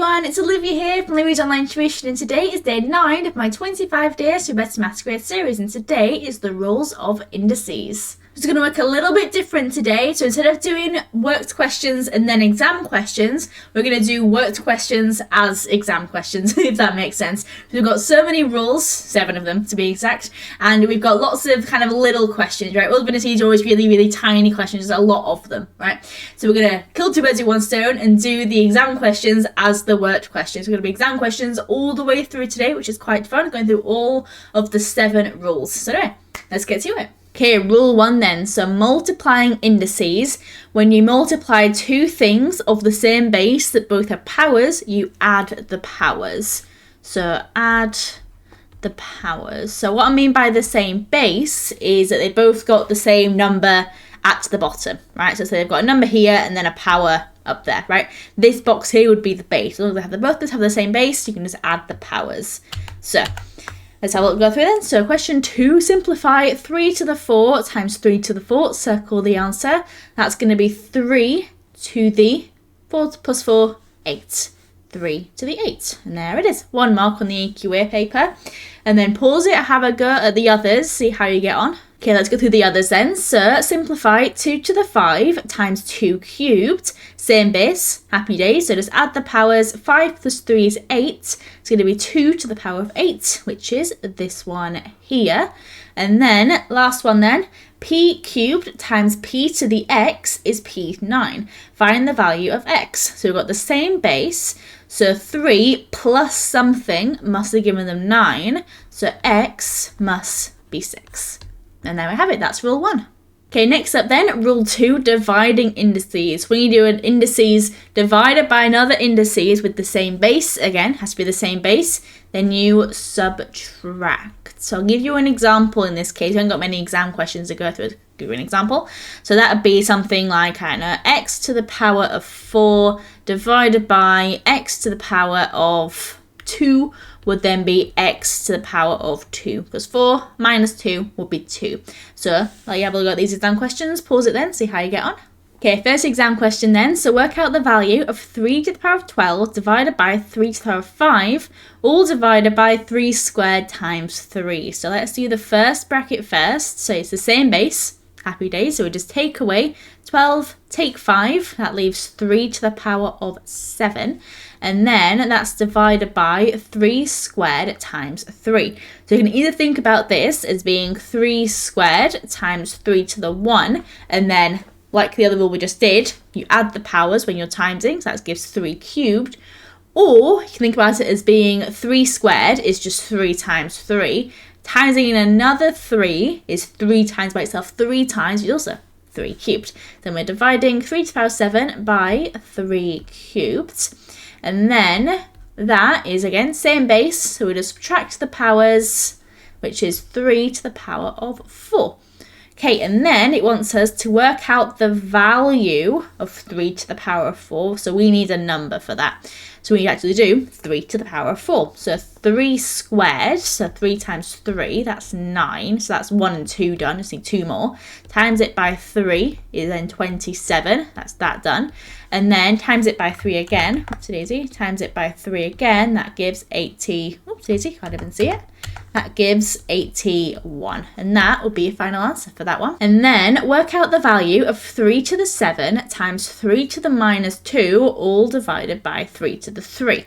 everyone, it's Olivia here from Olivia's Online Tuition, and today is day 9 of my 25 Days to Better Maths Grade series, and today is the rules of indices. It's going to work a little bit different today, so instead of doing worked questions and then exam questions, we're going to do worked questions as exam questions, if that makes sense. We've got so many rules, 7 of them to be exact, and we've got lots of kind of little questions, right? All indices are always really, really tiny questions, there's a lot of them, right? So we're going to kill 2 birds with 1 stone and do the exam questions as the worked questions. We're going to be exam questions all the way through today, which is quite fun, going through all of the 7 rules. So anyway, let's get to it. Okay, rule 1 then. So multiplying indices. When you multiply 2 things of the same base that both have powers, you add the powers. So add the powers. So what I mean by the same base is that they both got the same number at the bottom, right? So they've got a number here and then a power up there, right? This box here would be the base. So they both have the same base, you can just add the powers. So let's have a look, go through then. So question 2, simplify 3 to the 4 times 3 to the 4. Circle the answer. That's going to be 3 to the 4 plus 4, 8. 3 to the 8. And there it is. 1 mark on the EQA paper. And then pause it, have a go at the others, see how you get on. Okay, let's go through the others then. So simplify 2 to the 5 times 2 cubed. Same base, happy days. So just add the powers. 5 plus 3 is 8. It's going to be 2 to the power of 8, which is this one here. And then last one then, p cubed times p to the x is p9. Find the value of x. So we've got the same base. So 3 plus something must have given them 9. So x must be 6. And there we have it, that's rule 1. Okay, next up then, rule 2, dividing indices. When you do an indices divided by another indices with the same base, again, has to be the same base, then you subtract. So I'll give you an example in this case. We haven't got many exam questions to go through. I'll give you an example. So that would be something like, I don't know, x to the power of 4 divided by x to the power of 2 would then be x to the power of 2, because 4 minus 2 would be 2. So let you have a look at these exam questions, pause it then, see how you get on. Okay, first exam question then. So work out the value of 3 to the power of 12 divided by 3 to the power of 5, all divided by 3 squared times 3. So let's do the first bracket first. So it's the same base, happy days. So we just take away 12, take 5, that leaves 3 to the power of 7. And then that's divided by 3 squared times 3. So you can either think about this as being 3 squared times 3 to the 1, and then, like the other rule we just did, you add the powers when you're timesing, so that gives 3 cubed. Or you can think about it as being 3 squared is just 3 times 3. Timesing in another 3 is 3 times by itself 3 times, which is also 3 cubed. Then we're dividing 3 to the power of 7 by 3 cubed. And then that is, again, same base, so we just subtract the powers, which is 3 to the power of 4. Okay, and then it wants us to work out the value of 3 to the power of 4, so we need a number for that. So we actually do 3 to the power of 4. So 3 squared, so 3 times 3, that's 9. So that's 1 and 2 done, just need 2 more. Times it by 3 is then 27, that's that done. And then times it by 3 again, oopsie-daisy, times it by 3 again, that gives 80, oopsie-daisy, can't even see it. That gives 81, and that will be your final answer for that one. And then work out the value of 3 to the 7 times 3 to the minus 2, all divided by 3 to the 3.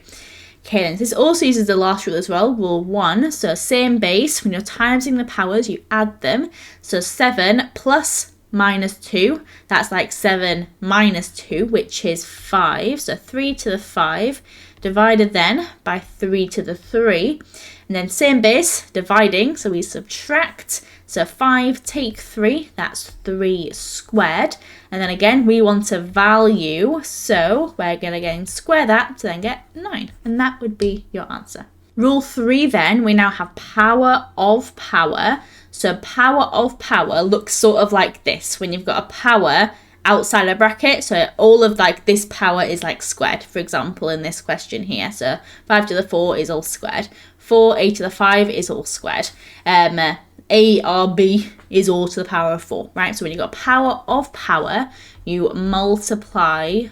Okay, then this also uses the last rule as well, rule 1. So same base, when you're timesing the powers, you add them. So 7 plus minus 2, that's like 7 minus 2, which is 5. So 3 to the 5 divided then by 3 to the 3. And then same base, dividing, so we subtract. So 5 take 3, that's 3 squared. And then again, we want a value, so we're going to again square that to then get 9. And that would be your answer. Rule 3 then, we now have power of power. So power of power looks sort of like this, when you've got a power outside a bracket, so all of like this power is like squared, for example, in this question here. So 5 to the 4 is all squared. 4a to the 5 is all squared. A or B is all to the power of 4, right? So when you've got power of power, you multiply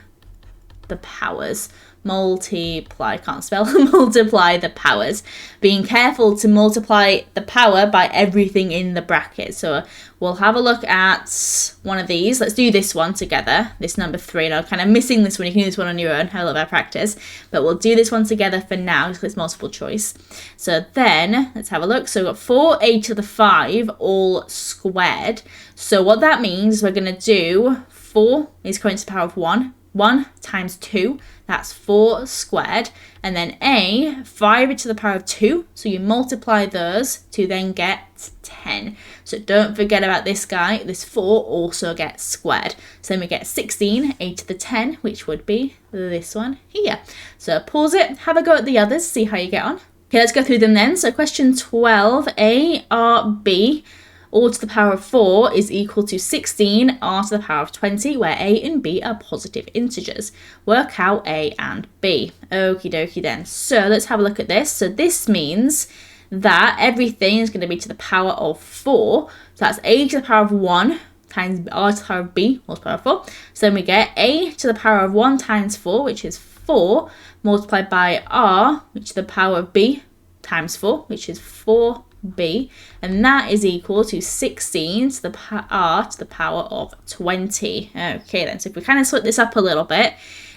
the powers. multiply, can't spell, multiply the powers. Being careful to multiply the power by everything in the bracket. So we'll have a look at one of these. Let's do this one together, this number 3. And I'm kind of missing this one. You can do this one on your own. I love our practice. But we'll do this one together for now because it's multiple choice. So then let's have a look. So we've got 4a to the 5 all squared. So what that means is we're going to do 4 is going to the power of 1. 1 times 2, that's 4 squared. And then a, 5 to the power of 2. So you multiply those to then get 10. So don't forget about this guy. This 4 also gets squared. So then we get 16, a to the 10, which would be this one here. So pause it, have a go at the others, see how you get on. Okay, let's go through them then. So question 12, a, r, b. all to the power of 4 is equal to 16 r to the power of 20, where a and b are positive integers. Work out a and b. Okie dokie then. So let's have a look at this. So this means that everything is going to be to the power of 4. So that's a to the power of 1 times r to the power of b, all to the power of 4. So then we get a to the power of 1 times 4, which is 4, multiplied by r, which is the power of b, times 4, which is 4b, and that is equal to 16 to the r to the power of 20. Okay then, so if we kind of split this up a little bit,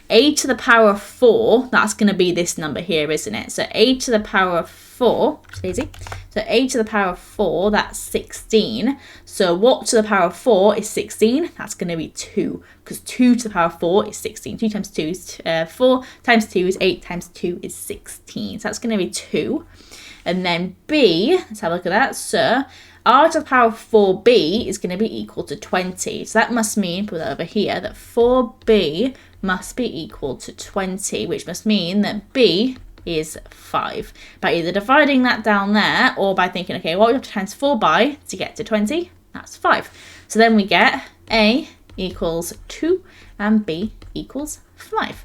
a to the power of 4, that's going to be this number here, isn't it? So a to the power of 4, it's easy. So a to the power of 4, that's 16. So what to the power of 4 is 16? That's going to be 2, because 2 to the power of 4 is 16. 2 times 2 is 4, times 2 is 8, times 2 is 16. So that's going to be 2. And then b, let's have a look at that. So r to the power of 4b is going to be equal to 20. So that must mean, put that over here, that 4b must be equal to 20, which must mean that b is 5. By either dividing that down there or by thinking, okay, what we have to times 4 by to get to 20? That's 5. So then we get a equals 2 and b equals 5.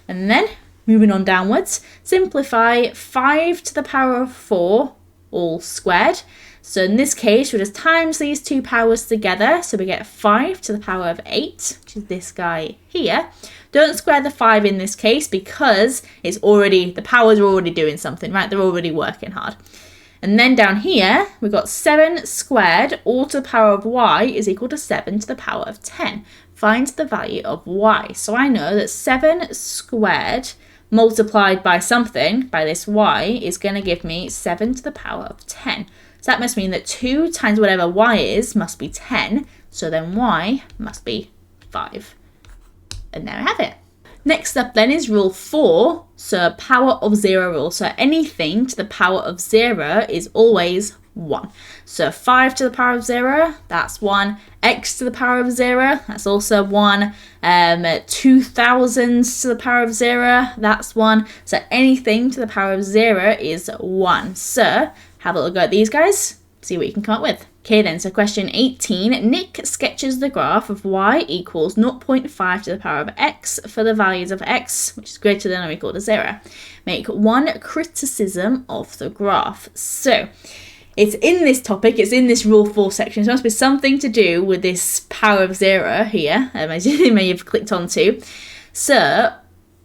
And then moving on downwards, simplify 5 to the power of 4 all squared. So in this case, we'll just times these two powers together. So we get 5 to the power of 8, which is this guy here. Don't square the 5 in this case because it's already, the powers are already doing something, right? They're already working hard. And then down here, we've got 7 squared all to the power of y is equal to 7 to the power of 10. Find the value of y. So I know that 7 squared multiplied by something, by this y, is going to give me 7 to the power of 10. So that must mean that 2 times whatever y is must be 10. So then y must be 5. And there we have it. Next up then is rule 4. So power of 0 rule. So anything to the power of 0 is always 1. So 5 to the power of 0, that's 1. X to the power of 0, that's also 1. 2000 to the power of 0, that's 1. So anything to the power of 0 is 1. So have a look at these guys, see what you can come up with. Okay then, so question 18, Nick sketches the graph of y equals 0.5 to the power of x for the values of x, which is greater than or equal to 0. Make one criticism of the graph. So it's in this topic, it's in this rule 4 section, so it must be something to do with this power of 0 here, as you may have clicked onto. So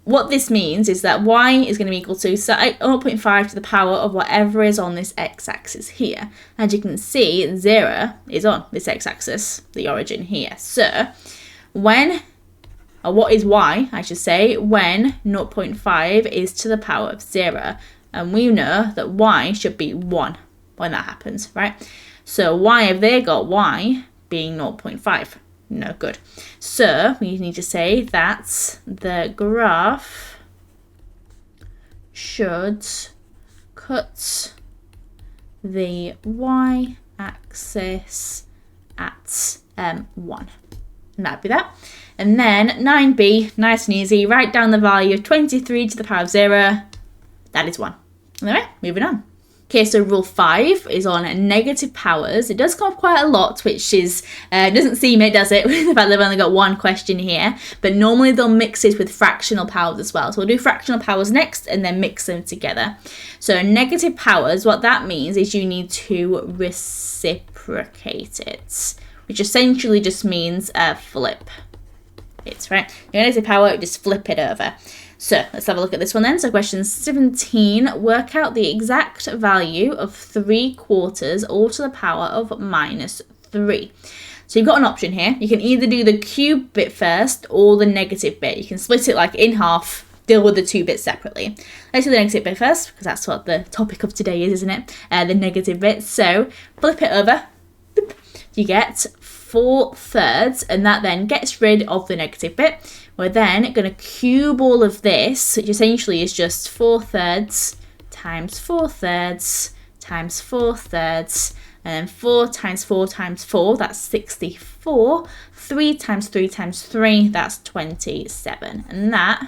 what this means is that y is going to be equal to 0.5 to the power of whatever is on this x-axis here. As you can see, 0 is on this x-axis, the origin here. So when, or what is y, I should say, when 0.5 is to the power of 0. And we know that y should be 1 when that happens, right? So why have they got y being 0.5? No good. So we need to say that the graph should cut the y-axis at 1. And that'd be that. And then 9b, nice and easy, write down the value of 23 to the power of 0. That is 1. Anyway, moving on. Okay, so rule 5 is on negative powers. It does come up quite a lot, which is, doesn't seem it, does it? With the fact they've only got one question here. But normally they'll mix it with fractional powers as well. So we'll do fractional powers next and then mix them together. So negative powers, what that means is you need to reciprocate it, which essentially just means flip it, right? Your negative power, just flip it over. So let's have a look at this one then. So question 17, work out the exact value of 3/4 all to the power of -3. So you've got an option here. You can either do the cube bit first or the negative bit. You can split it like in half, deal with the two bits separately. Let's do the negative bit first, because that's what the topic of today is, isn't it? The negative bit. So flip it over. You get 4/3, and that then gets rid of the negative bit. We're then going to cube all of this, which essentially is just 4/3 times 4/3 times 4/3, and then 4 times 4 times 4, that's 64. 3 times 3 times 3, that's 27. And that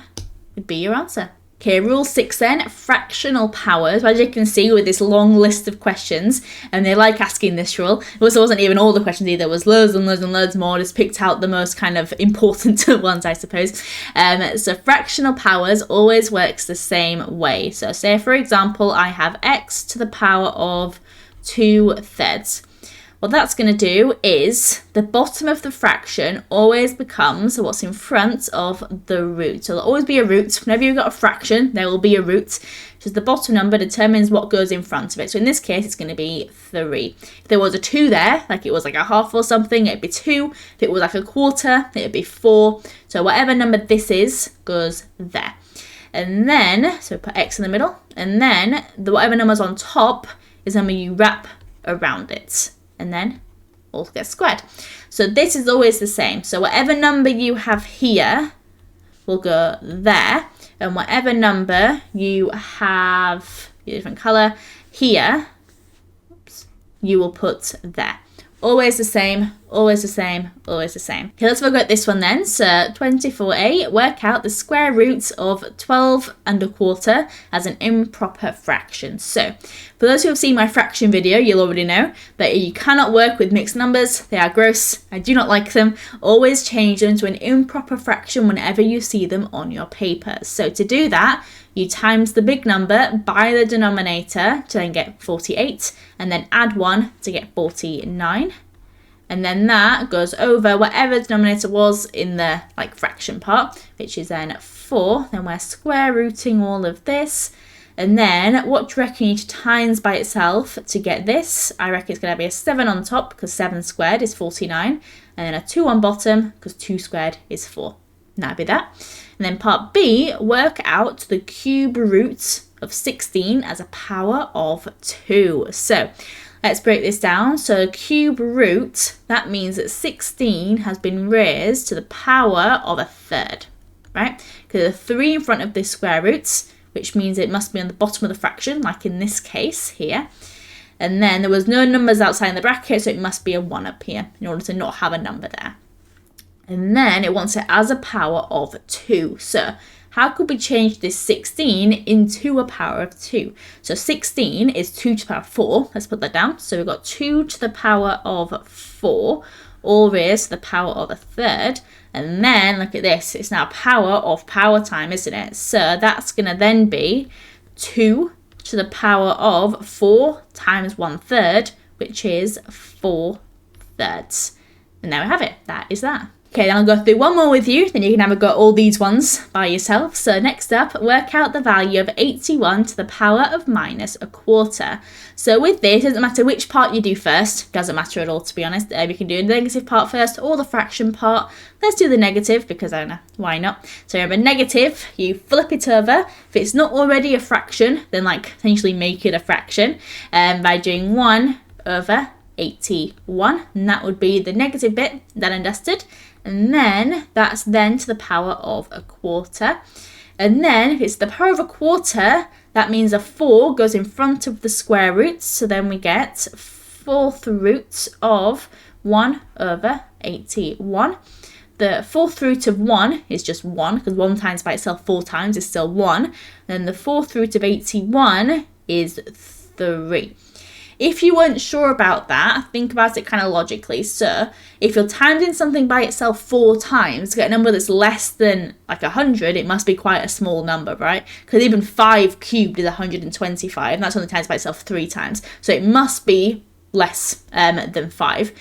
would be your answer. Okay, rule 6 then, fractional powers. As you can see with this long list of questions, and they like asking this rule. It wasn't even all the questions either, it was loads and loads and loads more. Just picked out the most kind of important ones, I suppose. So fractional powers always works the same way. So say, for example, I have x to the power of 2/3. What that's going to do is the bottom of the fraction always becomes what's in front of the root. So there'll always be a root. Whenever you've got a fraction, there will be a root. Because the bottom number determines what goes in front of it. So in this case, it's going to be 3. If there was a 2 there, like it was like a half or something, it'd be 2. If it was like a quarter, it'd be 4. So whatever number this is goes there. And then, so put x in the middle. And then whatever number's on top is the number you wrap around it. And then all gets squared. So this is always the same. So whatever number you have here will go there. And whatever number you have, a different colour, here, you will put there. Always the same, always the same, always the same. Okay, let's look at this one then. So 24a, work out the square root of 12¼ as an improper fraction. So for those who have seen my fraction video, you'll already know that you cannot work with mixed numbers. They are gross. I do not like them. Always change them to an improper fraction whenever you see them on your papers. So to do that, you times the big number by the denominator to then get 48, and then add 1 to get 49. And then that goes over whatever the denominator was in the fraction part, which is then 4. Then we're square rooting all of this. And then what do you reckon you need to times by itself to get this? I reckon it's going to be a 7 on top, because 7 squared is 49. And then a 2 on bottom, because 2 squared is 4. And that'd be that. And then part B, work out the cube root of 16 as a power of 2. So let's break this down. So cube root, that means that 16 has been raised to the power of 1/3, right? Because there's a 3 in front of this square root, which means it must be on the bottom of the fraction, like in this case here. And then there was no numbers outside the bracket, so it must be a 1 up here in order to not have a number there. And then it wants it as a power of 2. So how could we change this 16 into a power of 2? So 16 is 2 to the power of 4. Let's put that down. So we've got 2 to the power of 4, all raised to the power of 1/3. And then look at this. It's now power of power time, isn't it? So that's going to then be 2 to the power of 4 times 1/3, which is 4/3. And there we have it. That is that. Okay, then I'll go through one more with you, then you can have a go at all these ones by yourself. So next up, work out the value of 81 to the power of -1/4. So with this, it doesn't matter which part you do first, doesn't matter at all to be honest. You can do the negative part first or the fraction part. Let's do the negative because I don't know, why not? So remember, negative, you flip it over. If it's not already a fraction, then essentially make it a fraction by doing 1/81, and that would be the negative bit, done and dusted. And then that's then to the power of 1/4. And then if it's the power of 1/4, that means a 4 goes in front of the square root. So then we get 4th root of 1/81. The 4th root of 1 is just 1, because 1 times by itself 4 times is still 1. And then the 4th root of 81 is 3. If you weren't sure about that, think about it kind of logically. So if you're timing something by itself 4 times to get a number that's less than 100, it must be quite a small number, right? Because even 5 cubed is 125, and that's only times by itself 3 times. So it must be less than 5.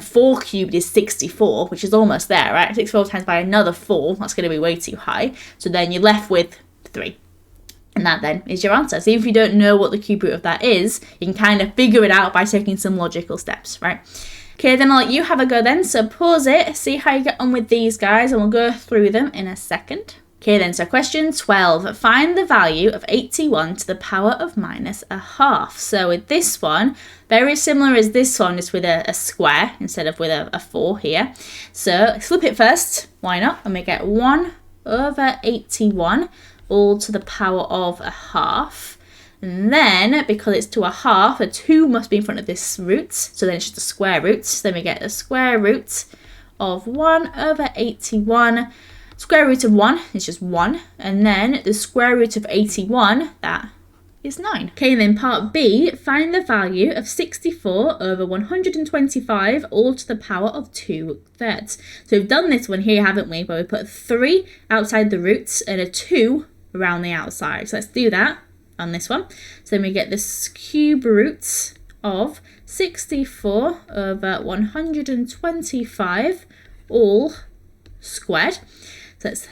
4 cubed is 64, which is almost there, right? 64 times by another 4, that's going to be way too high. So then you're left with 3. And that then is your answer. So if you don't know what the cube root of that is, you can kind of figure it out by taking some logical steps, right? Okay, then I'll let you have a go then. So pause it, see how you get on with these guys, and we'll go through them in a second. Okay then, so question 12, find the value of 81 to the power of minus a half. So with this one, very similar as this one, just with a square instead of with a 4 here. So let's flip it first, why not? And we get 1 over 81 all to the power of a half. And then, because it's to a half, a 2 must be in front of this root. So then it's just a square root. So then we get the square root of 1 over 81. Square root of 1 is just 1. And then the square root of 81, that is 9. Okay, and then part B, find the value of 64 over 125 all to the power of 2/3. So we've done this one here, haven't we? Where we put 3 outside the roots and a 2 around the outside. So let's do that on this one. So then we get this cube roots of 64 over 125 all squared. So let's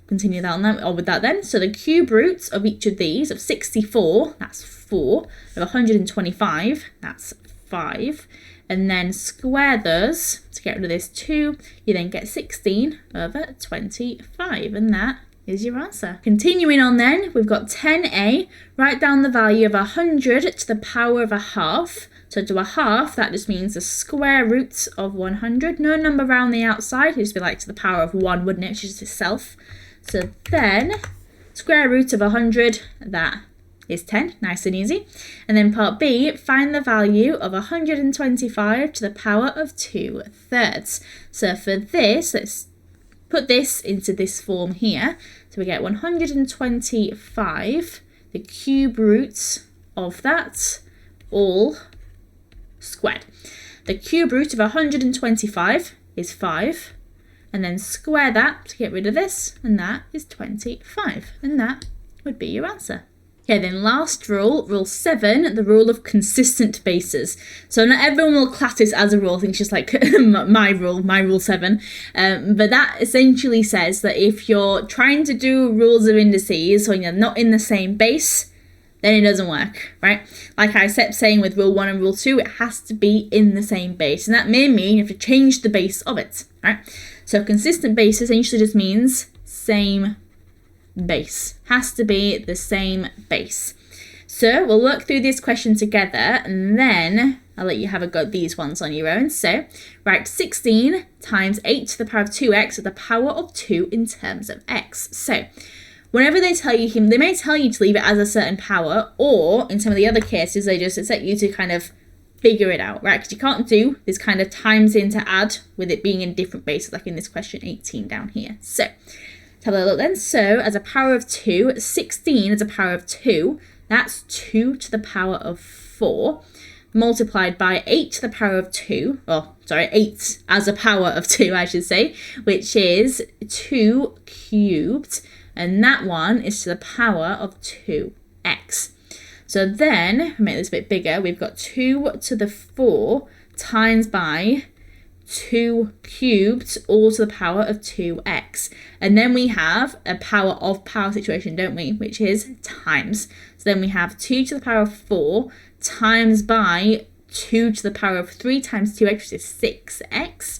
continue that on with that then. So the cube roots of each of these, of 64, that's 4, of 125, that's 5, and then square those to get rid of this 2, you then get 16 over 25, and that is your answer. Continuing on then, we've got 10a, write down the value of 100 to the power of a half. So to a half, that just means the square roots of 100. No number around the outside, it'd just be like to the power of 1, wouldn't it? Which is itself. So then, square root of 100, that is 10, nice and easy. And then part B, find the value of 125 to the power of 2/3. So for this, let's put this into this form here. So we get 125, the cube roots of that, all squared. The cube root of 125 is 5, and then square that to get rid of this, and that is 25, and that would be your answer. Okay, then last rule, rule 7, the rule of consistent bases. So not everyone will class this as a rule, I think it's just like my rule 7. But that essentially says that if you're trying to do rules of indices when you're not in the same base, then it doesn't work, right? Like I kept saying with rule 1 and rule 2, it has to be in the same base. And that may mean you have to change the base of it, right? So consistent base essentially just means same base. Has to be the same base. So we'll work through this question together, and then I'll let you have a go at these ones on your own. So write 16 times 8 to the power of 2x at the power of 2 in terms of x. So whenever they tell you, they may tell you to leave it as a certain power, or in some of the other cases, they just expect you to kind of figure it out, right? Because you can't do this kind of times in to add with it being in different bases, like in this question 18 down here. So let's have a look then. So as a power of 2, 16 as a power of 2, that's 2 to the power of 4, multiplied by 8 to the power of 2, 8 as a power of 2, I should say, which is 2 cubed, and that one is to the power of 2x. So then, make this a bit bigger, we've got 2 to the 4 times by 2 cubed, all to the power of 2x. And then we have a power of power situation, don't we? Which is times. So then we have 2 to the power of 4 times by 2 to the power of 3 times 2x, which is 6x.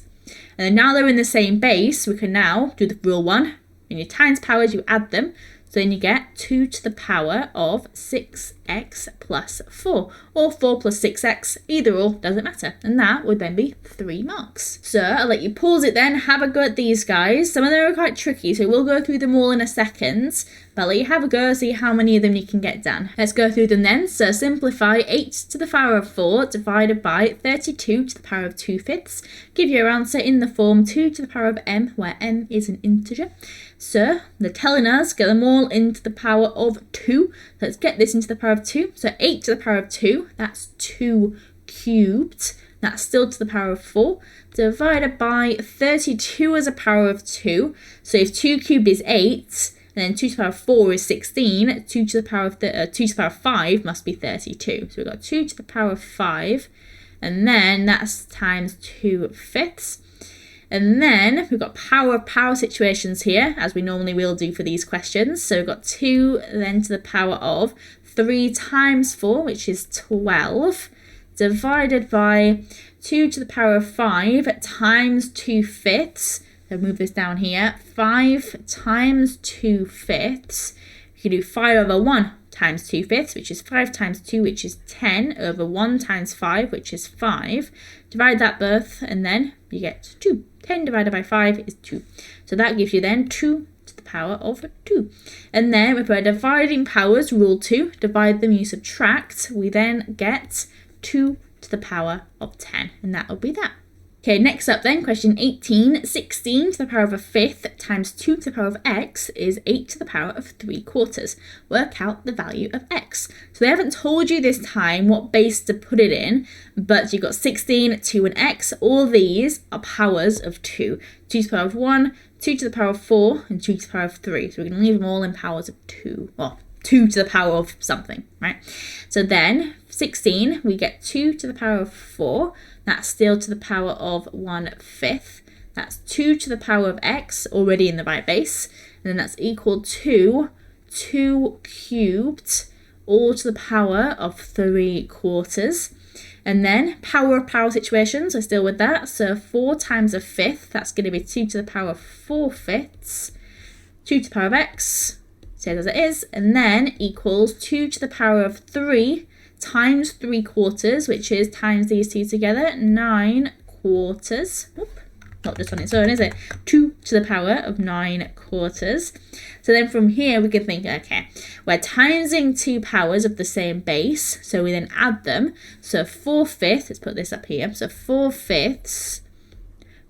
And then now they're in the same base, we can now do the rule 1. When you times powers, you add them. So then you get 2 to the power of 6x plus 4, or 4 plus 6x, either or, doesn't matter. And that would then be 3 marks. So I'll let you pause it then, have a go at these guys. Some of them are quite tricky, so we'll go through them all in a second. But I'll let you have a go, see how many of them you can get done. Let's go through them then. So simplify 8 to the power of 4 divided by 32 to the power of 2/5. Give your answer in the form 2 to the power of m, where m is an integer. So they're telling us get them all into the power of 2. So let's get this into the power of 2. So 8 to the power of 2, that's 2 cubed. That's still to the power of 4. Divided by 32 as a power of 2. So if 2 cubed is 8, then 2 to the power of 4 is 16. 2 to the power of 5 must be 32. So we've got 2 to the power of 5. and then that's times 2/5. And then we've got power of power situations here, as we normally will do for these questions. So we've got 2 then to the power of 3 times 4, which is 12, divided by 2 to the power of 5 times 2/5. So move this down here. 5 times 2/5. You can do 5 over 1 times 2/5, which is 5 times 2, which is 10, over 1 times 5, which is 5. Divide that both, and then you get 2. 10 divided by 5 is 2. So that gives you then 2 to the power of 2. And then with our dividing powers, rule 2, divide them, you subtract, we then get 2 to the power of 10. And that will be that. Okay, next up then, question 18. 16 to the power of a 5th times 2 to the power of x is 8 to the power of 3/4. Work out the value of x. So they haven't told you this time what base to put it in, but you've got 16, 2 and x. All these are powers of 2. 2 to the power of 1, 2 to the power of 4, and 2 to the power of 3. So we're going to leave them all in powers of 2. Well, 2 to the power of something, right? So then 16, we get 2 to the power of 4. That's still to the power of 1/5. That's 2 to the power of x, already in the right base. And then that's equal to 2 cubed, all to the power of 3/4. And then power of power situations, so still with that. So 4 times a 5th, that's going to be 2 to the power of 4/5. 2 to the power of x, stays as it is. And then equals 2 to the power of 3 times 3/4, which is times these two together, 9/4. Oop, not just on its own, is it? 2 to the power of 9/4. So then from here we can think, okay, we're timesing two powers of the same base, so we then add them. So 4/5, let's put this up here. So 4/5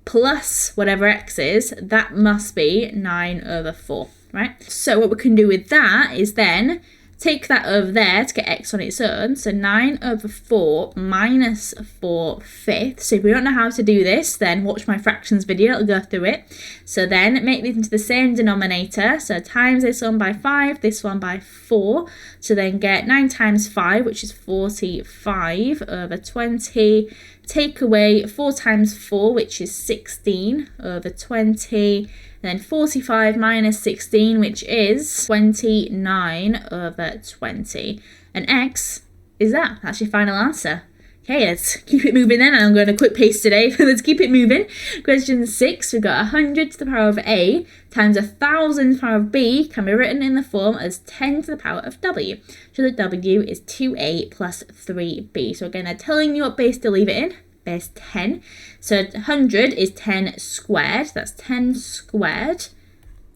plus whatever x is, that must be 9/4, right? So what we can do with that is then take that over there to get x on its own. So 9/4 minus 4/5. So if you don't know how to do this, then watch my fractions video, it'll go through it. So then make these into the same denominator. So times this one by 5, this one by 4. So then get 9 times 5, which is 45 over 20. Take away 4 times 4, which is 16 over 20. And then 45 minus 16, which is 29 over 20. And x is that. That's your final answer. Okay, let's keep it moving then. I'm going to quick pace today, but let's keep it moving. Question 6, we've got 100 to the power of a times 1,000 to the power of b can be written in the form as 10 to the power of w. So the w is 2a plus 3b. So again, they're telling you what base to leave it in. Base 10. So 100 is 10 squared. That's 10 squared,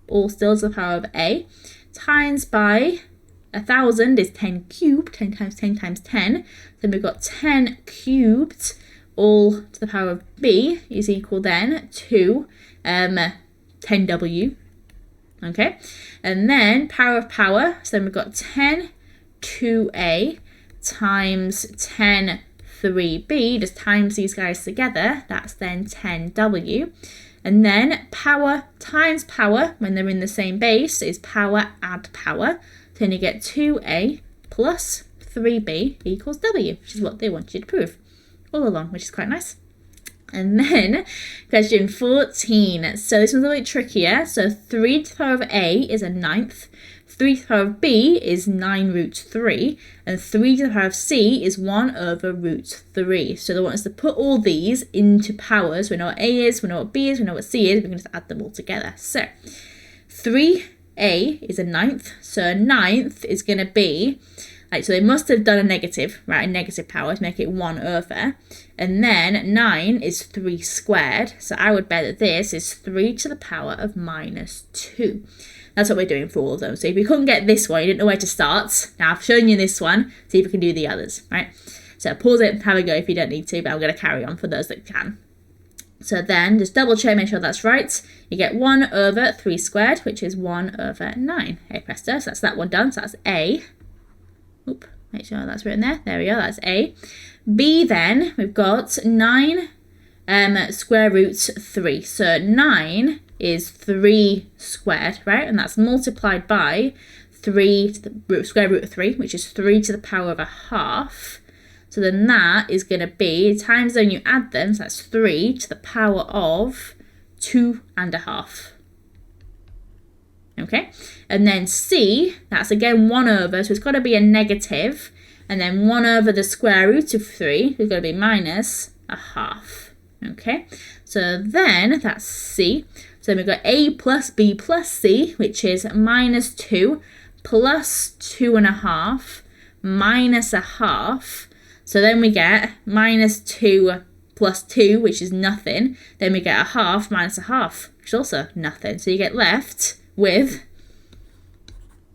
all still to the power of a, times by 1,000 is 10 cubed. 10 times 10 times 10. Then we've got 10 cubed, all to the power of b is equal then to 10w. Okay, and then power of power. So then we've got 10 2a times 10 3b, just times these guys together, that's then 10w. And then power times power, when they're in the same base, is power add power. Then you get 2a plus 3b equals w, which is what they want you to prove all along, which is quite nice. And then question 14. So this one's a little bit trickier. So 3 to the power of a is a 9th. 3 to the power of b is 9√3, and 3 to the power of c is 1/√3. So they want us to put all these into powers. We know what a is, we know what b is, we know what c is, we can just add them all together. So 3a is a 9th, so a 9th is going to be, so they must have done a negative, right, a negative power to make it 1/, and then 9 is 3 squared, so I would bet that this is 3 to the power of -2. That's what we're doing for all of them. So if you couldn't get this one, you didn't know where to start. Now I've shown you this one, see if you can do the others, right? So pause it and have a go if you don't need to, but I'm going to carry on for those that can. So then just double check, make sure that's right. You get 1/3 squared, which is 1/9. Hey presto, so that's that one done. So that's a. Oop, make sure that's written there. There we go, that's a. B then, we've got 9 square root 3. So 9 is 3 squared, right? And that's multiplied by 3 to the square root of 3, which is 3 to the power of 1/2. So then that is going to be, times when you add them, so that's 3 to the power of 2.5. Okay, and then C, that's again 1 over, so it's got to be a negative, and then 1 over the square root of 3 is going to be minus 1/2. Okay, so then that's C. So then we've got A plus B plus C, which is minus 2 plus 2.5 minus 1/2. So then we get minus 2 plus 2, which is nothing. Then we get 1/2 minus 1/2, which is also nothing. So you get left with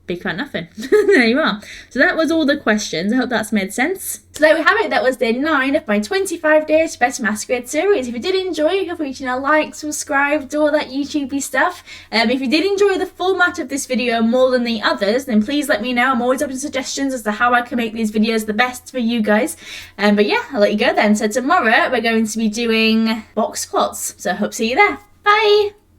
big fat nothing. There you are. So that was all the questions. I hope that's made sense. So there we have it. That was day 9 of my 25 Days to Better Maths Grade series. If you did enjoy, feel free to like, subscribe, do all that YouTubey stuff. If you did enjoy the format of this video more than the others, then please let me know. I'm always open to suggestions as to how I can make these videos the best for you guys. But yeah, I'll let you go then. So tomorrow we're going to be doing box plots. So I hope to see you there. Bye!